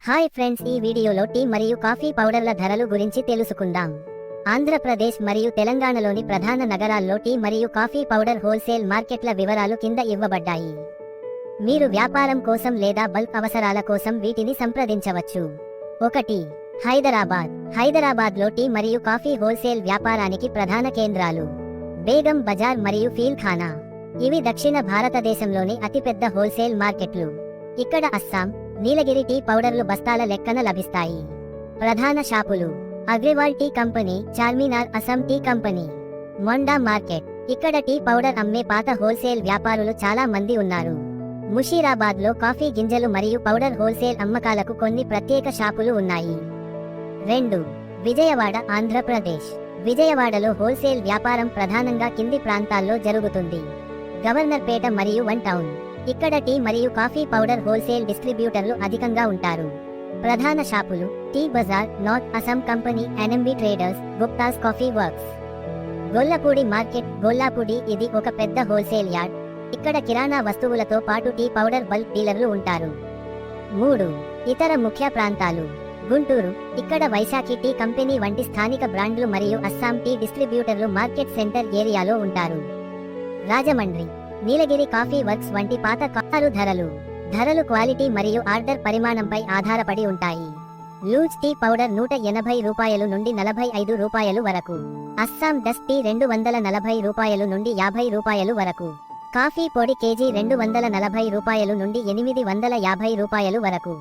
Hi friends, ఈ వీడియోలో tea మరియు కాఫీ పౌడర్ల ధరలు గురించి తెలుసుకుందాం. ఆంధ్రప్రదేశ్ మరియు తెలంగాణలోని ప్రధాన నగరాల్లో టీ మరియు కాఫీ పౌడర్ హోల్సేల్ మార్కెట్ల వివరాలు కింద ఇవ్వబడ్డాయి. మీరు వ్యాపారం కోసం లేదా బల్క్ అవసరాల కోసం వీటిని సంప్రదించవచ్చు. 1. హైదరాబాద్. హైదరాబాద్లో టీ మరియు కాఫీ హోల్సేల్ వ్యాపారానికి ప్రధాన కేంద్రాలు బేగం బజార్ మరియు ఫీల్ ఖానా. ఇవి దక్షిణ భారతదేశంలోని అతిపెద్ద హోల్సేల్ మార్కెట్లు. ఇక్కడ అస్సాం, నీలగిరి టీ పౌడర్లు బస్తాల లెక్కన లభిస్తాయి. ప్రధాన షాపులు: Agarwal tea company, Charminar Assam tea company. Monda market. ఇక్కడ టీ పౌడర్ అమ్మే పాత హోల్సేల్ వ్యాపారులు చాలా మంది ఉన్నారు. ముషీరాబాద్లో కాఫీ గింజలు మరియు పౌడర్ హోల్సేల్ అమ్మకాలకు కొన్ని ప్రత్యేక షాపులు ఉన్నాయి. 2. విజయవాడ, ఆంధ్రప్రదేశ్. విజయవాడలో హోల్సేల్ వ్యాపారం ప్రధానంగా కింది ప్రాంతాల్లో జరుగుతుంది: గవర్నర్పేట మరియు వన్ టౌన్. ఇక్కడ టీ మరియు కాఫీ పౌడర్ హోల్సేల్ డిస్ట్రిబ్యూటర్లు అధికంగా ఉంటారు. ప్రధాన షాపులు: tea bazaar, North Assam company, NMB traders, Guptas coffee works. Gollapudi market, Gollapudi. ఇది ఒక పెద్ద హోల్సేల్ యార్డ్. ఇక్కడ కిరాణా వస్తువులతో పాటు టీ పౌడర్ బల్క్ డీలర్లు ఉంటారు. 3. ఇతర ముఖ్య ప్రాంతాలు: గుంటూరు. ఇక్కడ వైశాఖి టీ కంపెనీ వంటి స్థానిక బ్రాండ్లు మరియు అస్సాం టీ డిస్ట్రిబ్యూటర్లు మార్కెట్ సెంటర్ ఏరియాలో ఉంటారు. రాజమండ్రి. నీలగిరి కాఫీ వర్క్స్ వంటి పాత కారు. ధరలు క్వాలిటీ మరియు ఆర్డర్ పరిమాణంపై ఆధారపడి ఉంటాయి. లూజ్ టీ పౌడర్ ₹180 నుండి ₹45 వరకు. అస్సాం డస్ట్ టీ ₹240 నుండి ₹50 వరకు. కాఫీ పొడి కేజీ ₹240 నుండి ₹850 వరకు.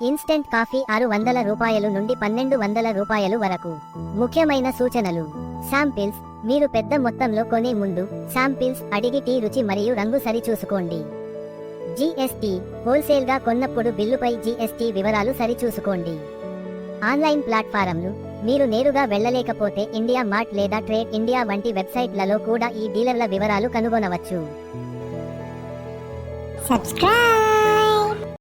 ఇన్స్టెంట్ కాఫీ ₹600 నుండి ₹1200 వరకు. ముఖ్యమైన సూచనలు: శాంపిల్స్. మీరు పెద్ద మొత్తంలో కొనే ముందు శాంపిల్స్ అడిగి టీ రుచి మరియు రంగు సరిచూసుకోండి. జీఎస్టీ. హోల్సేల్గా కొన్నప్పుడు బిల్లుపై జీఎస్టీ వివరాలు సరిచూసుకోండి. ఆన్లైన్ ప్లాట్ఫారమ్లు. మీరు నేరుగా వెళ్ళలేకపోతే ఇండియా మార్ట్ లేదా ట్రేడ్ ఇండియా వంటి వెబ్సైట్లలో కూడా ఈ డీలర్ల వివరాలు కనుగొనవచ్చు. Subscribe.